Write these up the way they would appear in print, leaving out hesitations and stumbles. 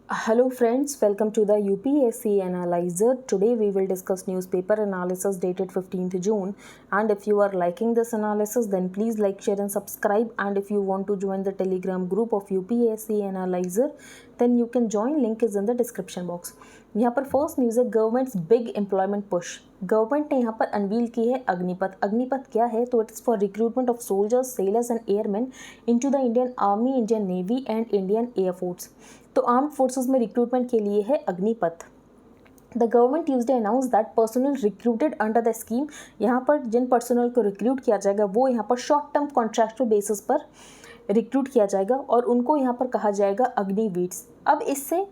Hello friends, welcome to the UPSC Analyzer. Today we will discuss newspaper analysis dated 15th June, and if you are liking this analysis then please like, share and subscribe, and if you want to join the Telegram group of UPSC Analyzer then you can join, link is in the description box. यहाँ पर first news है governments big employment push. Government ने यहाँ पर unveil की है अग्निपथ। अग्निपथ क्या है? तो it's for recruitment of soldiers, sailors and airman into the Indian Army, Indian Navy and Indian Air Force. तो आर्म्ड फोर्सेस में रिक्रूटमेंट के लिए है Agnipath. The government Tuesday announce that personnel recruited under the scheme, यहाँ पर जिन पर्सनल को recruit किया जाएगा वो यहाँ पर शॉर्ट टर्म कॉन्ट्रैक्चुअल बेसिस पर रिक्रूट किया जाएगा और उनको यहाँ पर कहा जाएगा अग्निवीर्स। अब इससे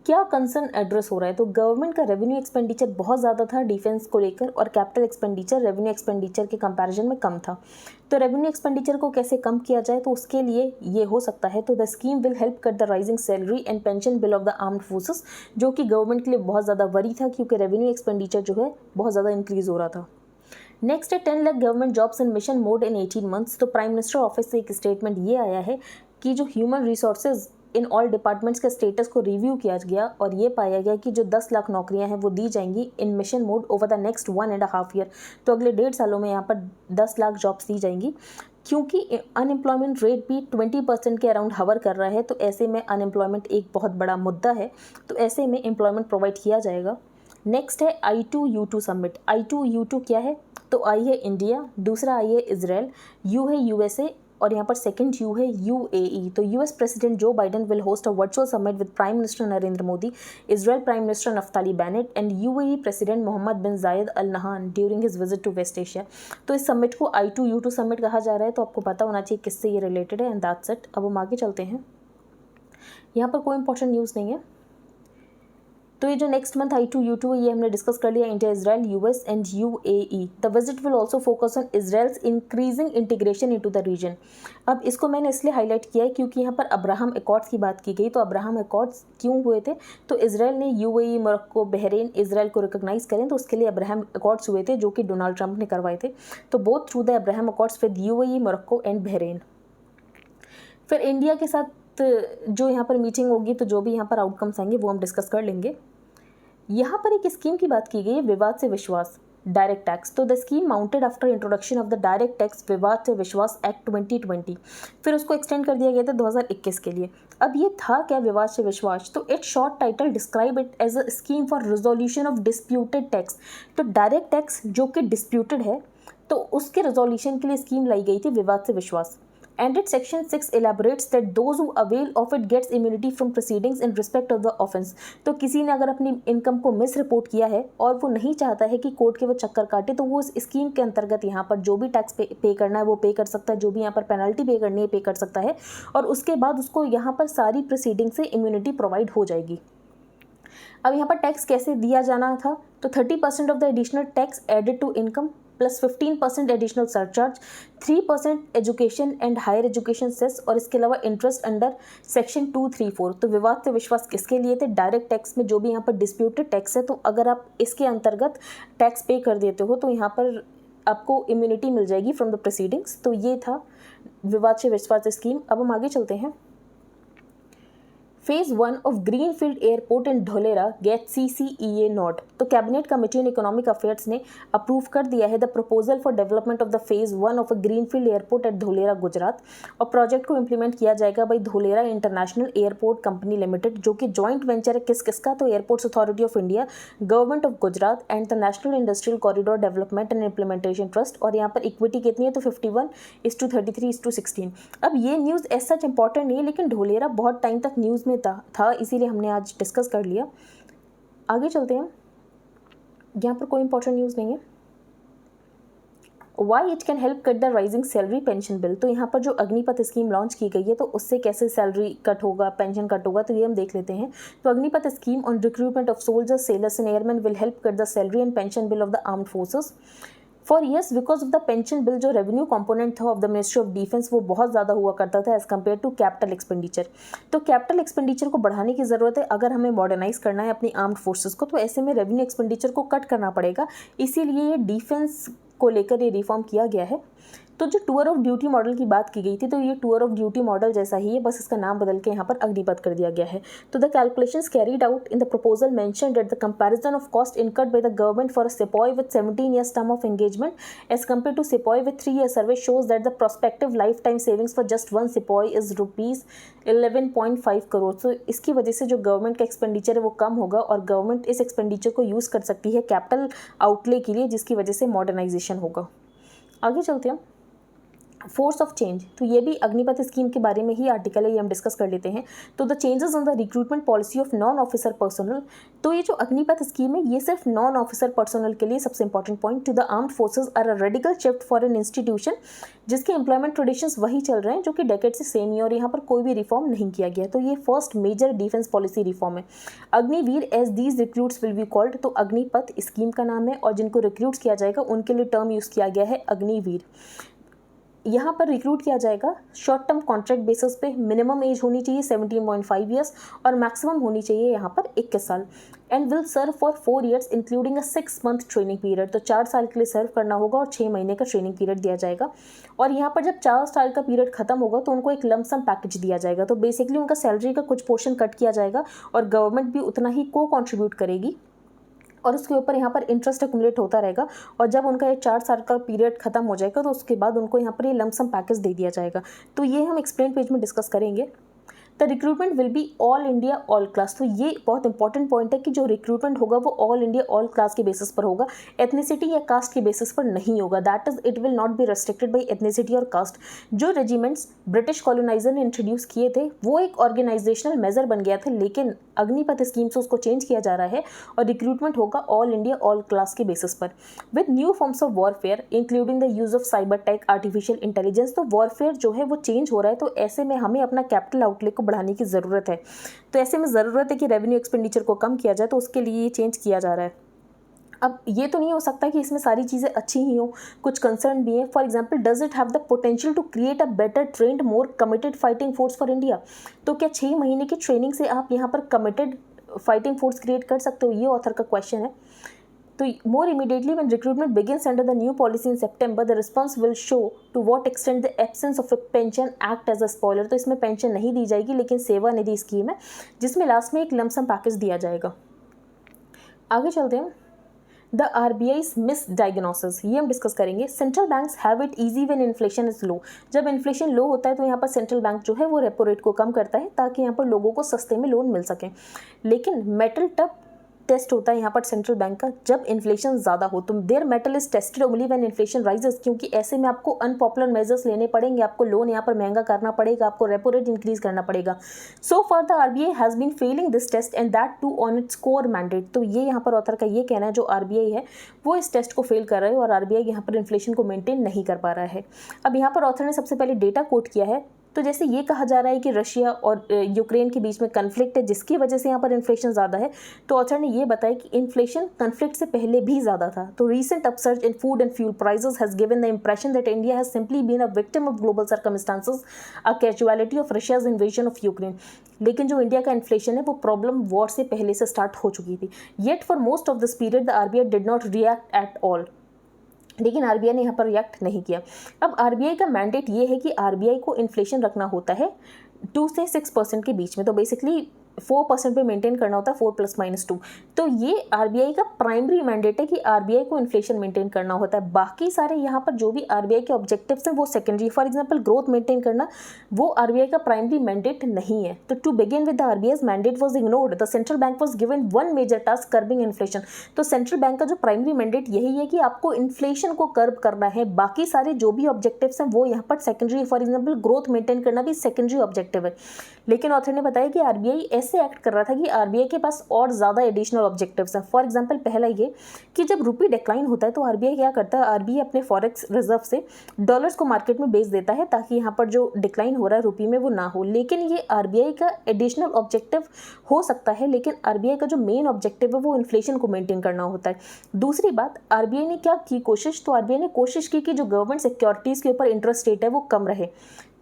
क्या कंसर्न एड्रेस हो रहा है? तो गवर्नमेंट का रेवेन्यू एक्सपेंडिचर बहुत ज़्यादा था डिफेंस को लेकर और कैपिटल एक्सपेंडिचर रेवेन्यू एक्सपेंडिचर के कंपैरिजन में कम था। तो रेवेन्यू एक्सपेंडिचर को कैसे कम किया जाए, तो उसके लिए ये हो सकता है। तो the scheme will help cut the rising salary and pension bill of the armed forces, जो कि गवर्नमेंट के लिए बहुत ज़्यादा वरी था क्योंकि रेवेन्यू एक्सपेंडिचर जो है बहुत ज़्यादा इंक्रीज़ हो रहा था। नेक्स्ट है 10 lakh government jobs in mission mode in 18 months. तो प्राइम मिनिस्टर ऑफिस से एक स्टेटमेंट ये आया है कि जो human resources in all departments के स्टेटस को रिव्यू किया गया और ये पाया गया कि जो 10 लाख नौकरियां हैं वो दी जाएंगी in mission mode over the next 1.5 year. तो अगले 1.5 सालों में यहाँ पर 10 लाख जॉब्स दी जाएंगी क्योंकि अनएम्प्लॉयमेंट रेट भी 20% के अराउंड हवर कर रहा है। तो ऐसे में अनएम्प्लॉयमेंट एक बहुत बड़ा मुद्दा है, तो ऐसे में एम्प्लॉयमेंट प्रोवाइड किया जाएगा। नेक्स्ट है I2U2 समिट। I2U2 क्या है? तो I है इंडिया, दूसरा I है इजराइल, U है USA और यहाँ पर सेकंड U है UAE। तो US president Joe Biden will host a virtual summit with prime minister Narendra Modi, Israel prime minister Naftali Bennett and UAE president Mohamed bin Zayed Al Nahyan during his visit to West Asia. तो इस summit को I2U2 summit कहा जा रहा है। तो आपको पता होना चाहिए किससे ये रिलेटेड है एंड दैट्स इट। अब हम आगे चलते हैं। यहाँ पर कोई इंपॉर्टेंट न्यूज़ नहीं है। तो ये जो नेक्स्ट मंथ I2U2 है ये हमने डिस्कस कर लिया, India, Israel, US and UAE। The visit will also focus on Israel's increasing integration into the region. अब इसको मैंने इसलिए हाईलाइट किया है क्योंकि यहाँ पर अब्राहम एकॉर्ड्स की बात की गई। तो अब्राहम एकॉर्ड्स क्यों हुए थे? तो इजराइल ने UAE, मोरक्को, बहरीन इजराइल को रिकॉग्नाइज करें तो उसके लिए अब्राहम एकॉर्ड्स हुए थे जो कि डोनाल्ड ट्रंप ने करवाए थे। तो both through the Abraham Accords with UAE, Morocco and Bahrain. फिर इंडिया के साथ जो यहाँ पर मीटिंग होगी तो जो भी यहाँ पर आउटकम्स आएंगे वो हम डिस्कस कर लेंगे। यहाँ पर एक स्कीम की बात की गई है, विवाद से विश्वास, डायरेक्ट टैक्स। तो the scheme mounted after introduction of the direct tax विवाद से विश्वास एक्ट 2020, फिर उसको एक्सटेंड कर दिया गया था 2021 के लिए। अब ये था क्या विवाद से विश्वास? तो it short title describe it as a scheme for resolution of disputed tax. तो डायरेक्ट टैक्स जो कि डिस्प्यूटेड है तो उसके रिजोल्यूशन के लिए स्कीम लाई गई थी विवाद से विश्वास। And its section 6 elaborates that those who avail of it gets immunity from proceedings in respect of the offense। तो किसी ने अगर अपनी इनकम को मिस रिपोर्ट किया है और वो नहीं चाहता है कि कोर्ट के वो चक्कर काटे तो वो इस स्कीम के अंतर्गत यहाँ पर जो भी टैक्स पे करना है वो पे कर सकता है, जो भी यहाँ पर पेनल्टी पे करनी है पे कर सकता है और उसके बाद उसको यहाँ पर सारी प्रोसीडिंग से इम्यूनिटी प्रोवाइड हो जाएगी। अब यहाँ पर टैक्स कैसे दिया जाना था? तो 30% of the additional tax added to income plus 15% additional surcharge, 3% education and higher education cess और इसके अलावा इंटरेस्ट अंडर सेक्शन 234। तो विवाद से विश्वास किसके लिए थे? डायरेक्ट टैक्स में जो भी यहाँ पर डिस्प्यूटेड टैक्स है तो अगर आप इसके अंतर्गत टैक्स पे कर देते हो तो यहाँ पर आपको इम्यूनिटी मिल जाएगी फ्रॉम द प्रोसीडिंग्स। तो ये था विवाद से विश्वास स्कीम। अब हम आगे चलते हैं। Phase 1 of greenfield airport in Dholera gets CCEA note. तो cabinet committee on economic affairs ने अप्रूव कर दिया है the proposal for development of the phase 1 of a greenfield airport at Dholera Gujarat. और प्रोजेक्ट को इंप्लीमेंट किया जाएगा by Dholera international airport company limited, जो कि जॉइंट वेंचर है किसका? तो airports authority of India, government of Gujarat and the national industrial corridor development and implementation trust. और यहाँ पर इक्विटी कितनी है? तो 51:33:16। अब ये न्यूज़ ऐसा सच इंपॉर्टेंट नहीं है लेकिन धोलेरा बहुत टाइम तक न्यूज़ में था इसीलिए हमने आज डिस्कस कर लिया। आगे चलते हैं। यहाँ पर कोई इंपॉर्टेंट न्यूज़ नहीं है। Why it can help cut the rising salary pension bill. तो यहाँ पर जो अग्निपथ स्कीम लॉन्च की गई है तो उससे कैसे सैलरी कट होगा, पेंशन कट होगा, तो ये हम देख लेते हैं। तो Agnipath scheme on recruitment of soldiers, sailors and airman will help cut the salary and pension bill of the armed forces for years because of the pension bill. जो रेवेन्यू कंपोनेंट था of the Ministry of Defence वो बहुत ज़्यादा हुआ करता था as compare to capital expenditure. तो capital expenditure को बढ़ाने की ज़रूरत है अगर हमें मॉडर्नाइज करना है अपनी आर्म्ड फोर्सेस को, तो ऐसे में रेवेन्यू एक्सपेंडिचर को कट करना पड़ेगा। इसीलिए ये डिफेंस को लेकर ये रिफॉर्म किया गया है। तो जो टूर ऑफ ड्यूटी मॉडल की बात की गई थी, तो ये टूर ऑफ ड्यूटी मॉडल जैसा ही है, बस इसका नाम बदल के यहाँ पर अग्निपथ कर दिया गया है। तो the calculations carried out in the proposal mentioned that the comparison of cost incurred by the government for a sepoy with 17 years term of engagement as compared to sepoy with 3 year survey shows that the prospective lifetime savings for just one sepoy is rupees 11.5 crore. तो इसकी वजह से जो government का expenditure है वो कम होगा और गवर्नमेंट इस एक्सपेंडिचर को यूज़ कर सकती है कैपिटल आउटले के लिए, जिसकी वजह से मॉडर्नाइजेशन होगा। आगे चलते हैं। फोर्स ऑफ चेंज, तो ये भी अग्निपथ स्कीम के बारे में ही आर्टिकल है, ये हम डिस्कस कर लेते हैं। तो the changes on the recruitment policy of non officer personal, तो ये जो अग्निपथ स्कीम है ये सिर्फ नॉन ऑफिसर पर्सनल के लिए सबसे important point. To the armed forces are a radical shift for an institution जिसके एम्प्लॉयमेंट ट्रेडिशंस वही चल रहे हैं जो कि डेकेड से सेम ही, और यहाँ पर कोई भी रिफॉर्म नहीं किया गया। तो ये first major defence policy reform है। Agniveer as these recruits will be called, तो अग्निपथ स्कीम का नाम है और जिनको रिक्रूट्स किया जाएगा उनके लिए टर्म यूज़ किया गया है अग्निवीर। यहाँ पर रिक्रूट किया जाएगा शॉर्ट टर्म कॉन्ट्रैक्ट बेसिस पे, मिनिमम एज होनी चाहिए 17.5 ईयर्स और मैक्सिमम होनी चाहिए यहाँ पर 21 साल, and will serve for 4 years including a 6 month training period. तो 4 साल के लिए सर्व करना होगा और 6 महीने का ट्रेनिंग पीरियड दिया जाएगा। और यहाँ पर जब 4 साल का पीरियड खत्म होगा तो उनको एक लमसम पैकेज दिया जाएगा। तो बेसिकली उनका सैलरी का कुछ पोर्शन कट किया जाएगा और गवर्नमेंट भी उतना ही को कॉन्ट्रीब्यूट करेगी और उसके ऊपर यहाँ पर इंटरेस्ट एक्युमुलेट होता रहेगा। और जब उनका ये 4 साल का पीरियड खत्म हो जाएगा तो उसके बाद उनको यहाँ पर ये लमसम पैकेज दे दिया जाएगा। तो ये हम एक्सप्लेन पेज में डिस्कस करेंगे। The recruitment will be all India all class, तो ये बहुत इंपॉर्टेंट पॉइंट है कि जो रिक्रूटमेंट होगा वो ऑल इंडिया ऑल क्लास के बेसिस पर होगा, एथनिसिटी या कास्ट के बेसिस पर नहीं होगा। That is it will not be restricted by ethnicity और कास्ट। जो रेजिमेंट्स ब्रिटिश कॉलोनाइजर ने इंट्रोड्यूस किए थे वो एक ऑर्गेनाइजेशनल मेजर बन गया था, लेकिन अग्निपथ स्कीम से उसको चेंज किया जा रहा है और रिक्रूटमेंट होगा ऑल इंडिया ऑल क्लास के बेसिस पर with new forms of warfare including the use of cyber tech, artificial intelligence. तो वॉरफेयर जो है वो चेंज हो रहा है, तो ऐसे में हमें अपना कैपिटल आउटले को बढ़ाने की ज़रूरत है। तो ऐसे में ज़रूरत है कि रेवेन्यू एक्सपेंडिचर को कम किया जाए, तो उसके लिए ये चेंज किया जा रहा है। अब ये तो नहीं हो सकता कि इसमें सारी चीज़ें अच्छी ही हो, कुछ कंसर्न भी है। For example, does it have the potential to create a better trained more committed fighting force for India. तो क्या 6 महीने की ट्रेनिंग से आप यहाँ पर कमिटेड फाइटिंग फोर्स क्रिएट कर सकते हो, ये ऑथर का क्वेश्चन है। तो more immediately when recruitment begins under the new policy in September the response will show to what extent the absence of a pension act as a spoiler. तो इसमें pension नहीं दी जाएगी लेकिन सेवा निधि स्कीम है जिसमें लास्ट में एक लमसम पैकेज दिया जाएगा। आगे चलते हैं। द आरबीआई's मिस डायग्नोसिस, ये हम डिस्कस करेंगे। Central banks have it easy when inflation is low. जब इन्फ्लेशन लो होता है तो यहाँ पर सेंट्रल बैंक जो है वो रेपो रेट को कम करता है ताकि यहाँ पर लोगों को सस्ते में लोन मिल सके। लेकिन मेटल टफ टेस्ट होता है यहाँ पर सेंट्रल बैंक का जब इन्फ्लेशन ज़्यादा हो। तो their mettle is tested only when inflation rises, क्योंकि ऐसे में आपको अनपॉपुलर मेजर्स लेने पड़ेंगे, आपको लोन यहाँ पर महंगा करना पड़ेगा, आपको रेपो रेट इंक्रीज करना पड़ेगा। So for the RBI has been failing this test and that too on its core mandate. तो ये यहाँ पर ऑथर का ये कहना है जो आरबीआई है वो इस टेस्ट को फेल कर रहा है और आरबीआई यहाँ पर इन्फ्लेशन को मेंटेन नहीं कर पा रहा है। अब यहाँ पर ऑथर ने सबसे पहले डेटा कोट किया है। तो जैसे ये कहा जा रहा है कि रशिया और यूक्रेन के बीच में कन्फ्लिक्ट है जिसकी वजह से यहाँ पर इन्फ्लेशन ज़्यादा है, तो ऑथर ने ये बताया कि इन्फ्लेशन कन्फ्लिक्ट से पहले भी ज़्यादा था। तो recent upsurge in food and fuel prices has given the impression that India has simply been a victim of global circumstances, a casualty of Russia's invasion of Ukraine. लेकिन जो इंडिया का inflation है वो प्रॉब्लम वॉर से पहले से start हो चुकी थी। Yet for most of this period the RBI did not react at all, लेकिन आरबीआई ने यहाँ पर रिएक्ट नहीं किया। अब आरबीआई का मैंडेट ये है कि आरबीआई को इन्फ्लेशन रखना होता है 2 से 6% के बीच में। तो बेसिकली 4% पे मेंटेन करना होता है, 4 + -2। तो ये आरबीआई का प्राइमरी मैंडेट है कि आरबीआई को इन्फ्लेशन मेंटेन करना होता है। बाकी सारे यहाँ पर जो भी आरबीआई के ऑब्जेक्टिव्स हैं वो secondary, for example growth maintain करना, वो आरबीआई का प्राइमरी मैंडेट नहीं है। तो to begin with the RBI's mandate was ignored, the central bank was given one major task, curbing inflation. तो सेंट्रल बैंक का जो प्राइमरी मैंडेट यही है कि आपको इन्फ्लेशन को कर्ब करना है, बाकी सारे जो भी ऑब्जेक्टिव्स हैं वो यहाँ पर secondary, for example growth maintain करना भी सेकेंडरी ऑब्जेक्टिव है। लेकिन ऑथर ने बताया कि आरबीआई ऐसे एक्ट कर रहा था कि आरबीआई के पास और ज़्यादा एडिशनल ऑब्जेक्टिव्स हैं। फॉर एग्जांपल पहला ये कि जब रुपी डिक्लाइन होता है तो आरबीआई क्या करता है, आरबीआई अपने फॉरेक्स रिजर्व से डॉलर्स को मार्केट में बेच देता है ताकि यहाँ पर जो डिक्लाइन हो रहा है रुपी में वो ना हो। लेकिन ये आरबीआई का एडिशनल ऑब्जेक्टिव हो सकता है, लेकिन आरबीआई का जो मेन ऑब्जेक्टिव है वो इन्फ्लेशन को मेंटेन करना होता है। दूसरी बात, आरबीआई ने क्या की कोशिश, तो आरबीआई ने कोशिश की कि जो गवर्नमेंट सिक्योरिटीज़ के ऊपर इंटरेस्ट रेट है वो कम रहे।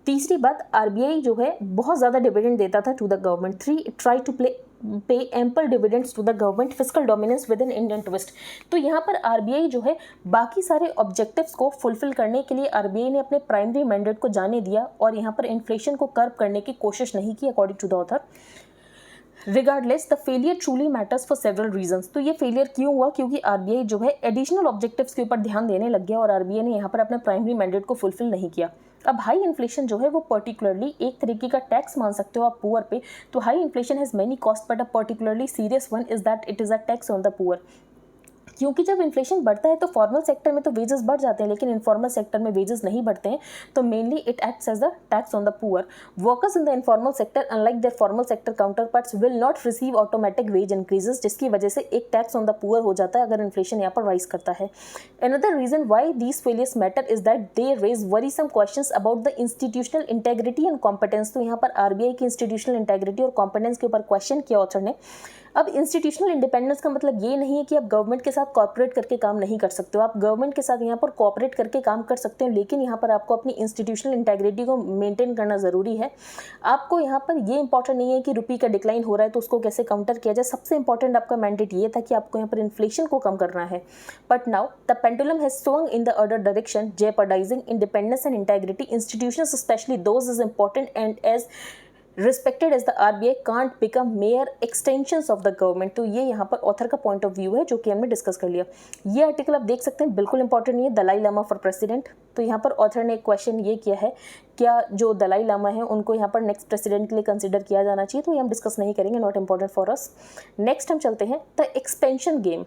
तीसरी बात, आरबीआई जो है बहुत ज़्यादा डिविडेंड देता था to the government. 3 try to play pay ample dividends to the government, fiscal dominance with in Indian twist. तो यहाँ पर आरबीआई जो है बाकी सारे ऑब्जेक्टिव्स को फुलफिल करने के लिए आरबीआई ने अपने प्राइमरी मैंडेट को जाने दिया और यहाँ पर इन्फ्लेशन को कर्ब करने की कोशिश नहीं की, according to the author. Regardless the failure truly matters for several reasons. तो ये फेलियर क्यों हुआ? क्योंकि आरबीआई जो है एडिशनल ऑब्जेक्टिव्स के ऊपर ध्यान देने लग गया और आरबीआई ने यहाँ पर अपने प्राइमरी मैंडेट को फुलफिल नहीं किया। अब हाई इन्फ्लेशन जो है वो पर्टिकुलरली एक तरीके का टैक्स मान सकते हो आप पुअर पे। तो high inflation has many cost but a particularly serious one is that it is a tax on the poor. क्योंकि जब इन्फ्लेशन बढ़ता है तो फॉर्मल सेक्टर में तो वेजेस बढ़ जाते हैं, लेकिन इनफॉर्मल सेक्टर में वेजेस नहीं बढ़ते हैं, तो mainly it acts as the tax on the poor. Workers in the informal sector unlike their formal sector counterparts will not receive automatic wage increases, जिसकी वजह से एक टैक्स ऑन द पुअर हो जाता है अगर इन्फ्लेशन यहाँ पर राइज करता है। Another reason why these failures matter is that they raise worrisome questions about the institutional integrity and competence. तो यहाँ पर आरबीआई की इंस्टीट्यूशनल इंटेग्रिटी और कॉम्पिटेंस के ऊपर क्वेश्चन किया ऑथर ने। अब इंस्टीट्यूशनल इंडिपेंडेंस का मतलब ये नहीं है कि आप गवर्नमेंट के साथ कॉर्पोरेट करके काम नहीं कर सकते हो, आप गवर्नमेंट के साथ यहाँ पर कॉर्पोरेट करके काम कर सकते हो, लेकिन यहाँ पर आपको अपनी इंस्टीट्यूशनल इंटेग्रिटी को मेंटेन करना ज़रूरी है। आपको यहाँ पर ये इंपॉर्टेंट नहीं है कि रुपये का डिक्लाइन हो रहा है तो उसको कैसे काउंटर किया जाए, सबसे इंपॉर्टेंट आपका मैंडेट ये था कि आपको यहाँ पर इन्फ्लेशन को कम करना है। But now the pendulum has swung in the other direction, jeopardizing independence and integrity. Institutions, especially those as important and as respected as the RBI can't become mere extensions of the government. तो ये यहाँ पर author का point of view है जो कि हमने discuss कर लिया। ये आर्टिकल आप देख सकते हैं, बिल्कुल इंपॉर्टेंट नहीं है, दलाई लामा फॉर प्रेसिडेंट। तो यहाँ पर ऑथर ने एक क्वेश्चन ये किया है, क्या जो दलाई लामा है उनको यहाँ पर नेक्स्ट प्रेसिडेंट के लिए कंसिडर किया जाना चाहिए? तो ये हम डिस्कस नहीं करेंगे, not important for us. Next हम चलते हैं द एक्सपेंशन गेम।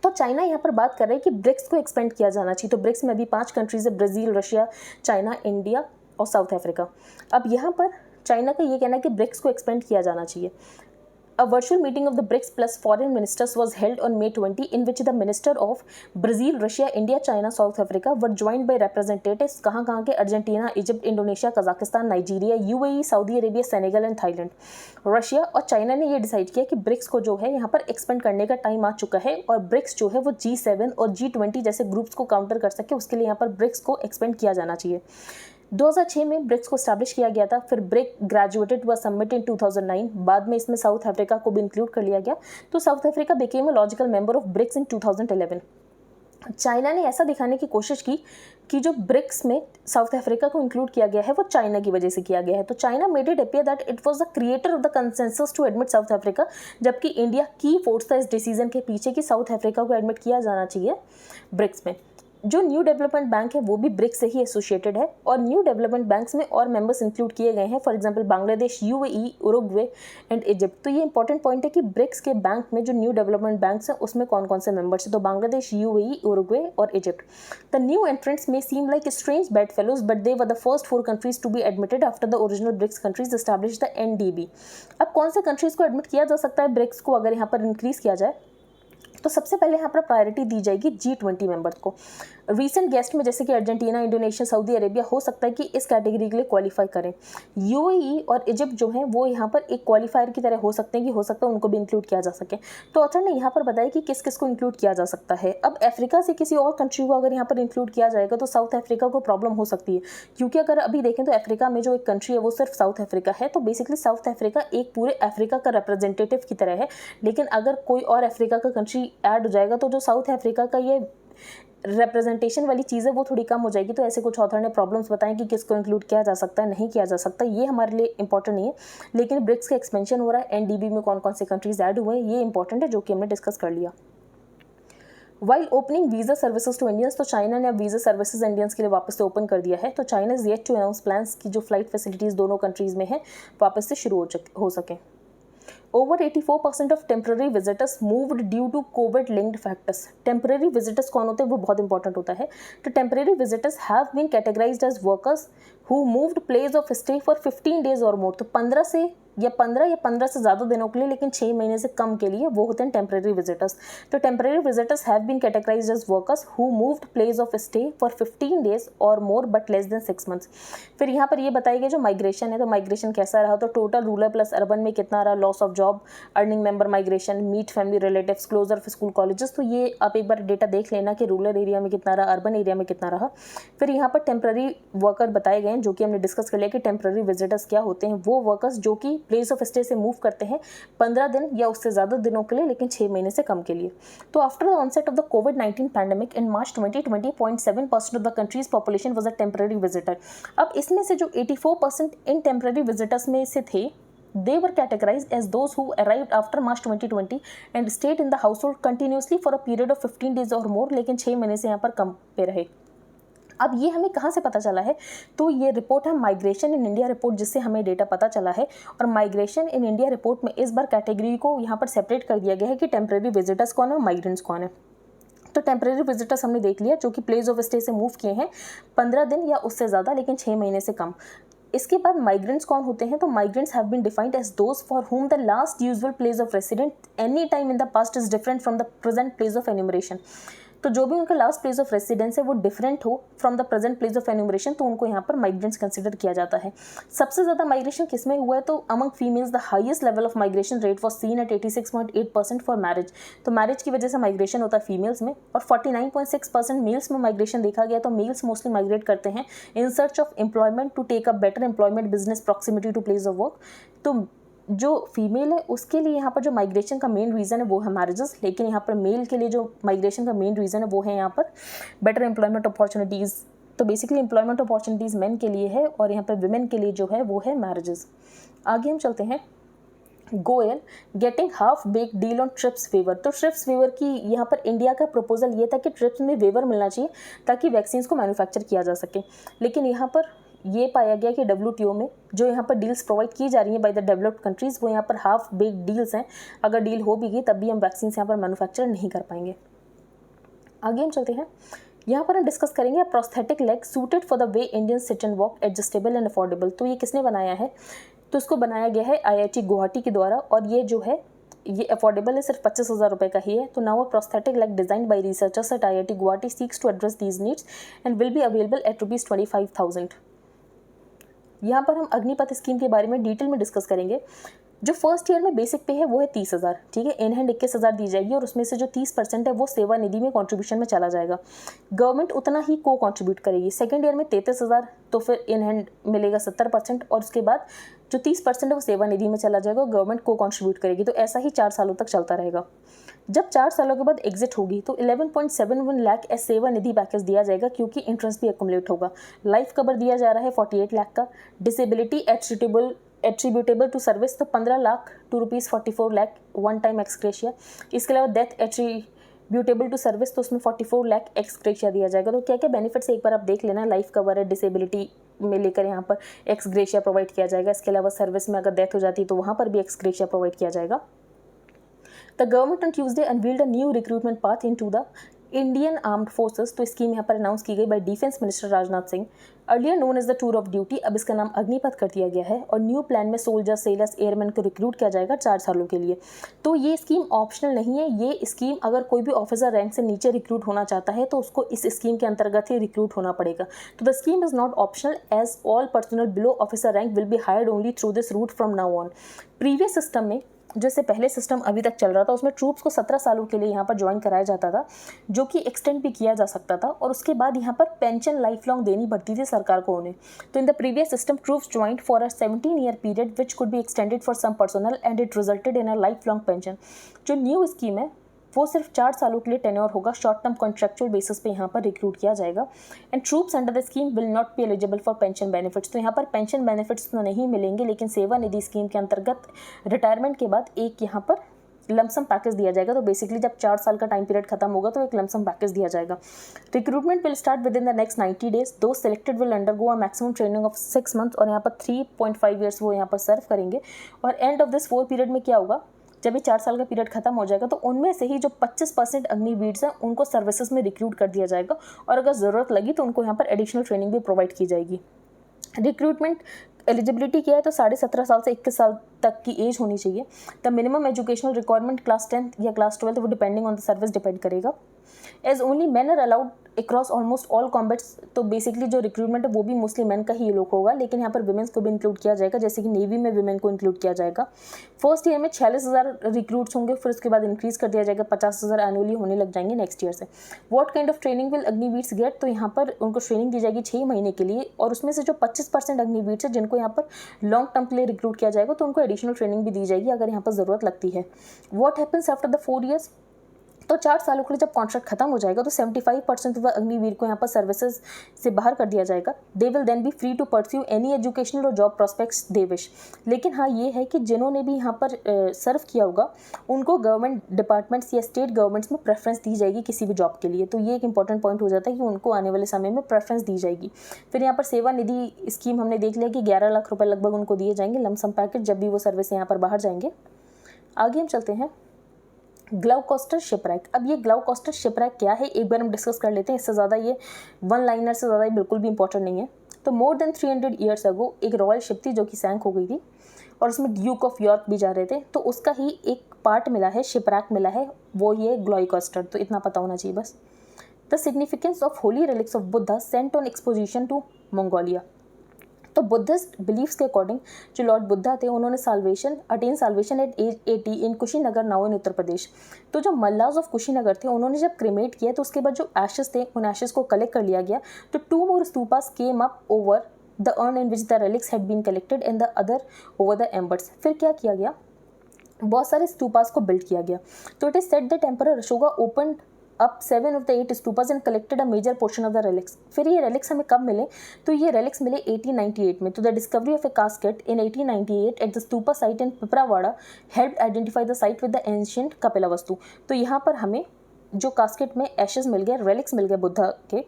तो चाइना यहाँ पर बात कर रहे हैं कि ब्रिक्स को एक्सपेंड किया जाना चाहिए। तो ब्रिक्स में अभी 5 कंट्रीज है, ब्राज़ील, रशिया, चाइना, इंडिया और साउथ अफ्रीका। अब यहाँ पर चाइना का ये कहना है कि ब्रिक्स को एक्सपेंड किया जाना चाहिए। A virtual meeting of the BRICS plus foreign ministers was held on May 20, in which the minister of Brazil, Russia, India, China, South Africa were joined by representatives कहाँ के? Argentina, Egypt, Indonesia, Kazakhstan, Nigeria, UAE, Saudi Arabia, Senegal and Thailand. Russia और China ने ये decide किया कि BRICS को जो है यहाँ पर एक्सपेंड करने का टाइम आ चुका है और ब्रिक्स जो है वो G7 और G20 जैसे ग्रुप्स को काउंटर कर सके, उसके लिए यहाँ पर ब्रिक्स को एक्सपेंड किया जाना चाहिए। 2006 में ब्रिक्स को स्टैब्लिश किया गया था, फिर ब्रिक ग्रेजुएटेड हुआ समिट इन 2009, बाद में इसमें साउथ अफ्रीका को भी इंक्लूड कर लिया गया। तो south Africa became a logical member of BRICS in 2011। China ने ऐसा दिखाने की कोशिश की कि जो ब्रिक्स में साउथ अफ्रीका को इंक्लूड किया गया है वो चाइना की वजह से किया गया है। तो China made it appear that it was the creator of the consensus to admit South Africa, जबकि इंडिया की फोर्स था इस डिसीजन के पीछे कि साउथ अफ्रीका को एडमिट किया जाना चाहिए ब्रिक्स में। जो न्यू डेवलपमेंट बैंक है वो भी ब्रिक्स से ही एसोसिएटेड है और न्यू डेवलपमेंट बैंक्स में और मेंबर्स इंक्लूड किए गए हैं, for example Bangladesh, UAE, Uruguay and Egypt. तो ये इंपॉर्टेंट पॉइंट है कि ब्रिक्स के बैंक में जो न्यू डेवलपमेंट बैंक्स हैं उसमें कौन कौन से मेंबर्स हैं। तो बांग्लादेश, यूएई, उरुग्वे और Egypt. The new entrants may seem like strange bedfellows but they were the first 4 countries to be admitted after the original BRICS countries establish the NDB. अब कौन से कंट्रीज को admit किया जा सकता है BRICS को अगर यहाँ पर इंक्रीज किया जाए? तो सबसे पहले यहाँ पर प्रायोरिटी दी जाएगी G20 मेंबर्स को। रीसेंट गेस्ट में जैसे कि अर्जेंटीना, इंडोनेशिया, सऊदी अरेबिया हो सकता है कि इस कैटेगरी के लिए क्वालिफाई करें। यूएई और इजिप्ट जो हैं वो यहाँ पर एक क्वालिफायर की तरह हो सकते हैं कि हो सकता है उनको भी इंक्लूड किया जा सके। तो ऑथर ने यहाँ पर बताया कि किस किस को इंक्लूड किया जा सकता है। अब अफ्रीका से किसी और कंट्री को अगर यहाँ पर इंक्लूड किया जाएगा तो साउथ अफ्रीका को प्रॉब्लम हो सकती है, क्योंकि अगर अभी देखें तो अफ्रीका में जो एक कंट्री है वो सिर्फ साउथ अफ्रीका है। तो बेसिकली साउथ अफ्रीका एक पूरे अफ्रीका का रिप्रेजेंटेटिव की तरह है, लेकिन अगर कोई और अफ्रीका का कंट्री ऐड हो जाएगा तो जो साउथ अफ्रीका का ये रिप्रेजेंटेशन वाली चीज़ है वो थोड़ी कम हो जाएगी। तो ऐसे कुछ ऑथर ने प्रॉब्लम्स बताएं कि किसको इंक्लूड किया जा सकता है, नहीं किया जा सकता। ये हमारे लिए इंपॉर्टेंट नहीं है, लेकिन ब्रिक्स का एक्सपेंशन हो रहा है, एनडीबी में कौन कौन से कंट्रीज ऐड हुए हैं ये इंपॉर्टेंट है, जो कि हमने डिस्कस कर लिया। While opening visa services to Indians, तो चाइना ने अब वीज़ा सर्विसेज इंडियंस के लिए वापस से ओपन कर दिया है। तो China is yet to announce plans की जो फ्लाइट फैसिलिटीज़ दोनों कंट्रीज़ में है वापस से शुरू हो सकें। Over 84% of temporary visitors moved due to COVID-linked factors. Temporary visitors कौन होते हैं वो बहुत इंपॉर्टेंट होता है। तो temporary visitors have been categorized as workers who moved place of stay for 15 days or more. तो 15 या 15 से ज़्यादा दिनों के लिए, लेकिन 6 महीने से कम के लिए, वो होते हैं टेम्परेरी विजिटर्स। तो temporary visitors have been categorised as workers who moved place of stay for 15 days और more but less than 6 months. फिर यहाँ पर ये बताया गया जो माइग्रेशन है, तो माइग्रेशन कैसा रहा, तो टोटल रूरल प्लस अर्बन में कितना रहा, loss of job, earning member migration, meet family relatives, closure of school colleges. तो ये आप एक बार डेटा देख लेना कि रूरल एरिया में कितना रहा, अर्बन एरिया में कितना रहा। फिर यहाँ पर टेम्पररी वर्कर बताए गए जो कि हमने डिस्कस कर लिया कि टेम्पररी विजिटर्स क्या होते हैं। वो वर्कर्स जो कि प्लेस ऑफ स्टे से मूव करते हैं 15 दिन या उससे ज़्यादा दिनों के लिए, लेकिन 6 महीने से कम के लिए। तो after the onset of the कोविड-19 pandemic in March 2020, 0.7% of the country's population was a temporary visitor. अब इसमें से जो 84% इन टेम्पररी विजिटर्स में से थे, they were categorized as those who arrived after March 2020 and stayed in the household continuously for a period of 15 days or more, लेकिन 6 महीने से यहाँ पर कम पे रहे। अब ये हमें कहाँ से पता चला है? तो ये रिपोर्ट है माइग्रेशन इन इंडिया रिपोर्ट, जिससे हमें डेटा पता चला है। और माइग्रेशन इन इंडिया रिपोर्ट में इस बार कैटेगरी को यहाँ पर सेपरेट कर दिया गया है कि टेम्पररी विजिटर्स कौन है और माइग्रेंट्स कौन है। तो टेम्पररी विजिटर्स हमने देख लिया, जो कि प्लेस ऑफ स्टे से मूव किए हैं 15 दिन या उससे ज़्यादा, लेकिन 6 महीने से कम। इसके बाद माइग्रेंट्स कौन होते हैं? तो migrants have been defined as those for whom the last usual place of resident any time in the past is different from the present place of enumeration. तो जो भी उनका लास्ट प्लेस ऑफ रेसिडेंस है वो different हो from the present place of enumeration, तो उनको यहाँ पर माइग्रेंट्स कंसिडर किया जाता है। सबसे ज़्यादा माइग्रेशन किसमें हुआ है? तो among females the highest level of migration rate was seen at 86.8% for marriage. तो मैरिज की वजह से माइग्रेशन होता है फीमेल्स में, और 49.6% मेल्स में माइग्रेशन देखा गया। तो मेल्स मोस्टली माइग्रेट करते हैं in search of employment to take a better employment, business, proximity to place of work. तो जो फीमेल है उसके लिए यहाँ पर जो माइग्रेशन का मेन रीज़न है वो है मैरिजेस, लेकिन यहाँ पर मेल के लिए जो माइग्रेशन का मेन रीज़न है वो है यहाँ पर बेटर एम्प्लॉयमेंट अपॉर्चुनिटीज़। तो बेसिकली एम्प्लॉयमेंट अपॉर्चुनिटीज़ मेन के लिए है, और यहाँ पर विमेन के लिए जो है वो है मैरिजेस। आगे हम चलते हैं। Goyal getting half baked deal on TRIPS waiver. तो ट्रिप्स वेवर की यहाँ पर इंडिया का प्रपोजल ये था कि ट्रिप्स में वेवर मिलना चाहिए ताकि वैक्सीन को मैन्युफैक्चर किया जा सके, लेकिन यहाँ पर ये पाया गया कि WTO में जो यहाँ पर डील्स प्रोवाइड की जा रही हैं बाय द डेवलप्ड कंट्रीज़, वो यहाँ पर हाफ बेक डील्स हैं। अगर डील हो भी गई तब भी हम वैक्सीन यहाँ पर मैन्युफैक्चर नहीं कर पाएंगे। आगे हम चलते हैं। यहाँ पर हम डिस्कस करेंगे prosthetic leg suited for the way Indian sit and walk, adjustable and affordable. तो ये किसने बनाया है? तो इसको बनाया गया है IIT गुवाहाटी के द्वारा, और ये जो है ये अफोर्डेबल है, सिर्फ 25,000 रुपये का ही है। तो now a prosthetic leg designed by researchers at IIT Guwahati seeks to address these needs and will be available at ₹25,000। यहाँ पर हम अग्निपथ स्कीम के बारे में डिटेल में डिस्कस करेंगे। जो फर्स्ट ईयर में बेसिक पे है वो है 30,000, ठीक है। इन हैंड 21,000 दी जाएगी, और उसमें से जो 30% है वो सेवा निधि में कंट्रीब्यूशन में चला जाएगा। गवर्नमेंट उतना ही को कंट्रीब्यूट करेगी। सेकेंड ईयर में 33,000, तो फिर इन हैंड मिलेगा 70%, और उसके बाद जो 30% है वो सेवा निधि में चला जाएगा और गवर्नमेंट को कंट्रीब्यूट करेगी। तो ऐसा ही 4 सालों तक चलता रहेगा। जब 4 सालों के बाद एग्जिट होगी तो 11.71 लाख एस सेवा निधि पैकेज दिया जाएगा, क्योंकि इंटरेस्ट भी एक्युमुलेट होगा। लाइफ कवर दिया जा रहा है 48 लाख का। डिसेबिलिटी एट्रीब्यूटेबल टू सर्विस तो 15 lakh to ₹44 lakh one time ex gratia. इसके अलावा डेथ एट्रीब्यूटेबल टू सर्विस तो उसमें 44 लाख एक्सग्रेशिया दिया जाएगा। तो क्या क्या बेनिफिट्स एक बार आप देख लेना। लाइफ कवर है, डिसेबिलिटी में लेकर यहाँ पर एक्सग्रेशिया प्रोवाइड किया जाएगा। इसके अलावा सर्विस में अगर डेथ हो जाती है तो वहाँ पर भी एक्सग्रेशिया प्रोवाइड किया जाएगा। The government on Tuesday unveiled a new recruitment path into the Indian armed forces. तो स्कीम यहाँ पर अनाउंस की गई by defence minister Rajnath Singh, earlier known as the tour of duty. अब इसका नाम अग्निपथ कर दिया गया है, और न्यू प्लान में सोल्जर, सेलर्स, एयरमैन को रिक्रूट किया जाएगा 4 सालों के लिए। तो ये स्कीम ऑप्शनल नहीं है। ये स्कीम अगर कोई भी ऑफिसर रैंक से नीचे रिक्रूट होना चाहता है तो उसको इस स्कीम के अंतर्गत ही रिक्रूट होना पड़ेगा। तो the scheme is not optional as all personnel below officer rank will be hired only through this route from now on. Previous system में जैसे पहले सिस्टम अभी तक चल रहा था उसमें ट्रूप्स को 17 सालों के लिए यहाँ पर ज्वाइन कराया जाता था, जो कि एक्सटेंड भी किया जा सकता था, और उसके बाद यहाँ पर पेंशन लाइफ लॉन्ग देनी पड़ती थी सरकार को उन्हें। तो in the previous system troops joined for a 17-year period which could be extended for some personnel and it resulted in a life long pension. जो न्यू स्कीम है वो सिर्फ 4 सालों के लिए टेन्योर होगा। शॉर्ट टर्म कॉन्ट्रेक्चुअल बेसिस पे यहाँ पर रिक्रूट किया जाएगा। And troops under the scheme will not be eligible for pension benefits. तो यहाँ पर पेंशन बेनिफिट्स तो नहीं मिलेंगे, लेकिन सेवा निधि स्कीम के अंतर्गत रिटायरमेंट के बाद एक यहाँ पर लमसम पैकेज दिया जाएगा। तो बेसिकली जब 4 साल का टाइम पीरियड खत्म होगा तो एक लमसम पैकेज दिया जाएगा। Recruitment will start with in the next 90 days। दो selected will undergo a maximum training of 6 months, और यहाँ पर 3.5 years वो यहाँ पर सर्व करेंगे। और एंड ऑफ दिस 4 पीरियड में क्या होगा, जब ये 4 साल का पीरियड खत्म हो जाएगा तो उनमें से ही जो 25% अग्निवीर्स हैं उनको सर्विसेज में रिक्रूट कर दिया जाएगा, और अगर ज़रूरत लगी तो उनको यहाँ पर एडिशनल ट्रेनिंग भी प्रोवाइड की जाएगी। रिक्रूटमेंट एलिजिबिलिटी क्या है, तो 17.5 साल से 21 साल तक की एज होनी चाहिए। The minimum educational requirement class 10th या क्लास 12th, वो depending on the service depend करेगा। As only men are allowed across almost all combats. तो बेसिकली जो रिक्रूटमेंट है वो भी मोस्टली मैन का ही ये लोग होगा, लेकिन यहाँ पर विमेंस को भी इंक्लूड किया जाएगा, जैसे कि नेवी में विमेन को इंक्लूड किया जाएगा। फर्स्ट ईयर में 46,000 रिक्रूट्स होंगे, फिर उसके बाद इंक्रीज कर दिया जाएगा, 50,000 एनुअली होने लग जाएंगे नेक्स्ट ईयर से। What kind of training will Agniveers get? तो यहाँ पर उनको ट्रेनिंग दी जाएगी 6 महीने के लिए, और उसमें से जो 25% अग्निवीर्स है जिनको यहाँ पर लॉन्ग टर्म के लिए रिक्रूट किया जाएगा, तो उनको एडिशनल ट्रेनिंग भी दी जाएगी अगर यहाँ पर ज़रूरत लगती है। What happens after the 4 years? तो 4 सालों के लिए जब कॉन्ट्रैक्ट खत्म हो जाएगा तो 75% ऑफ द अग्निवीर को यहाँ पर सर्विसेज से बाहर कर दिया जाएगा। They will then be free to pursue any educational or job prospects they wish. लेकिन हाँ ये है कि जिन्होंने भी यहाँ पर सर्व किया होगा उनको गवर्नमेंट डिपार्टमेंट्स या स्टेट गवर्नमेंट्स में प्रेफरेंस दी जाएगी किसी भी जॉब के लिए। तो ये एक इंपॉर्टेंट पॉइंट हो जाता है कि उनको आने वाले समय में प्रेफरेंस दी जाएगी। फिर यहाँ पर सेवा निधि स्कीम हमने देख लिया कि 11 लाख रुपये लगभग उनको दिए जाएंगे लमसम पैकेज जब भी वो सर्विस से यहाँ पर बाहर जाएंगे। आगे हम चलते हैं ग्लव कॉस्टर शिपरैक। अब ये ग्लव कॉस्टर शिपरैक क्या है एक बार हम डिस्कस कर लेते हैं, इससे ज़्यादा ये वन लाइनर से ज़्यादा बिल्कुल भी इंपॉर्टेंट नहीं है। तो मोर देन 300 ईयर्स अगो एक रॉयल शिप थी जो कि सैंक हो गई थी और उसमें ड्यूक ऑफ यॉर्क भी जा रहे थे, तो उसका ही एक पार्ट मिला है, शिपरैक मिला है, वो ही है ग्लॉय कॉस्टर। तो इतना पता होना चाहिए बस। The significance of holy relics of Buddha sent on exposition to Mongolia. तो बुद्धिस्ट बिलीफ्स के अकॉर्डिंग जो लॉर्ड बुद्धा थे उन्होंने attain salvation at age 80 in Kushinagar now in Uttar Pradesh. तो जो मल्लाज ऑफ कुशीनगर थे उन्होंने जब क्रिमेट किया तो उसके बाद जो एशेस थे उन एशेस को कलेक्ट कर लिया गया। तो 2 more stupas came up over the urn in which the relics had been collected and the other over the embers. फिर क्या किया गया, बहुत सारे स्तूपास को बिल्ड किया गया। तो it is said that emperor Ashoka open अब 7 of the 8 stupas and collected a major portion of the relics। फिर ये relics हमें कब मिले, तो ये relics मिले 1898 में। तो the discovery of a casket in 1898 at the stupa site in पिपरावाड़ा helped identify the site with the ancient कपिलावस्तु। तो यहाँ पर हमें जो कास्केट में एशेस मिल गए, relics मिल गए बुद्धा के,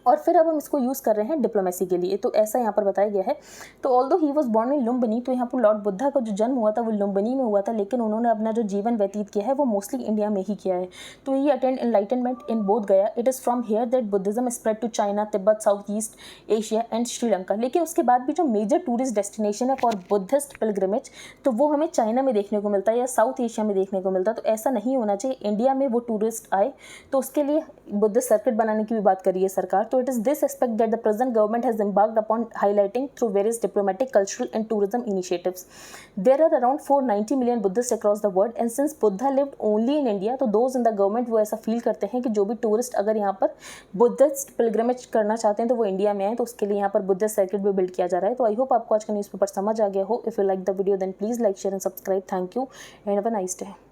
और फिर अब हम इसको यूज़ कर रहे हैं डिप्लोमेसी के लिए। तो ऐसा यहाँ पर बताया गया है। तो although he was born in Lumbini, तो यहाँ पर लॉर्ड बुद्धा का जो जन्म हुआ था वो लुम्बिनी में हुआ था, लेकिन उन्होंने अपना जो जीवन व्यतीत किया है वो मोस्टली इंडिया में ही किया है। तो ही attend enlightenment in Bodh Gaya. It is from here that Buddhism spread to China, Tibet, South East Asia and Sri Lanka. लेकिन उसके बाद भी जो मेजर टूरिस्ट डेस्टिनेशन है फॉर बुद्धिस्ट पिलग्रिमेज तो वो हमें चाइना में देखने को मिलता है या साउथ एशिया में देखने को मिलता है। तो ऐसा नहीं होना चाहिए इंडिया में वो टूरिस्ट आए, तो उसके लिए बुद्धिस्ट सर्किट बनाने की भी बात करी है सरकार। तो it is this aspect that the present government has embarked upon highlighting through various diplomatic, cultural and tourism initiatives. There are around 490 million Buddhists across the world and since Buddha lived only in India, तो those in the government वो ऐसा feel करते हैं कि जो भी tourist अगर यहाँ पर बुद्धिस्ट पिलग्रिमेज करना चाहते हैं तो वो इंडिया में आए, तो उसके लिए यहाँ पर बुद्धिस्ट सर्किट भी बिल्ड किया जा रहा है। तो आई होप आपको आज का न्यूज़पेपर समझ आ गया हो। If you like the video then please like share and subscribe. Thank you and have a nice day.